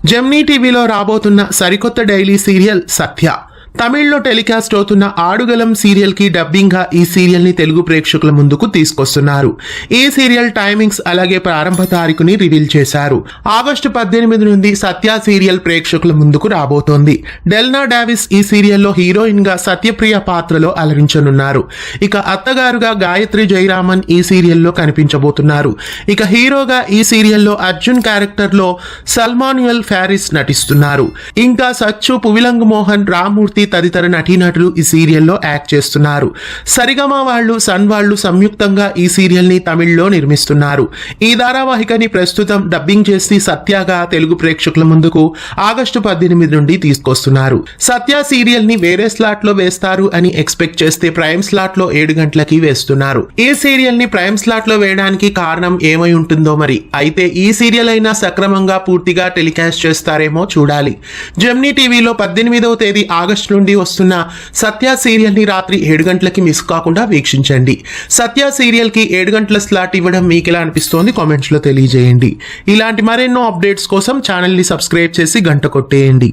Gemini టీవీలో రాబోతున్న సరికొత్త డైలీ సీరియల్ సత్య. తమిళ్లో టెలికాస్ట్ అవుతున్న ఆడుగలం సీరియల్ కి డబ్బింగ్ గా ఈ సీరియల్ ని తెలుగు ప్రేక్షకుల ముందుకు తీసుకొస్తున్నారు. ఈ సీరియల్ టైమింగ్స్ అలాగే ప్రారంభ తారీఖుని రివీల్ చేశారు. ఆగస్టు 18 నుండి సత్య సీరియల్ ప్రేక్షకుల ముందుకు రాబోతోంది. డెల్నా డావిస్ ఈ సీరియల్లో హీరోయిన్ గా సత్యప్రియ పాత్రలో అలరించనున్నారు. ఇక అత్తగారుగా గాయత్రి జయరామన్ ఈ సీరియల్లో కనిపించబోతున్నారు. ఇక హీరోగా ఈ సీరియల్లో అర్జున్ క్యారెక్టర్ లో సల్మాన్యుయల్ ఫ్యారిస్ నటిస్తున్నారు. ఇంకా సచ్చు, పువిలంగ్ మోహన్, రామ్మూర్తి తదితర నటీనటులు ఈ సీరియల్లో యాక్ట్ చేస్తున్నారు. సరిగమ వాళ్ళు, సన్ వాళ్ళు సంయుక్తంగా ఈ సీరియల్ ని తమిళ్లో నిర్మిస్తున్నారు. ఈ ధారావాహికని ప్రస్తుతం డబ్బింగ్ చేసి సత్యగా తెలుగు ప్రేక్షకుల ముందుకు ఆగస్టు 18 నుండి తీసుకొస్తున్నారు. సత్య సీరియల్ ని వేరే స్లాట్ లో వేస్తారు అని ఎక్స్పెక్ట్ చేస్తే ప్రైమ్ స్లాట్ లో 7 గంటలకి వేస్తున్నారు. ఈ సీరియల్ ని ప్రైమ్ స్లాట్ లో వేయడానికి కారణం ఏమై ఉంటుందో మరి. అయితే ఈ సీరియల్ అయినా సక్రమంగా పూర్తిగా టెలికాస్ట్ చేస్తారేమో చూడాలి. జెమినీ టీవీలో 18వ తేదీ ఆగస్టు నుండి వస్తున్న సత్య సీరియల్ ని రాత్రి 7 గంటలకి మిస్ కాకుండా వీక్షించండి. సత్య సీరియల్ కి 7 గంటల స్లాట్ ఇవ్వడం మీకు ఎలా అనిపిస్తోంది కామెంట్స్ లో తెలియజేయండి. ఇలాంటి మరెన్నో అప్డేట్స్ కోసం ఛానల్ ని సబ్స్క్రైబ్ చేసి గంట కొట్టేయండి.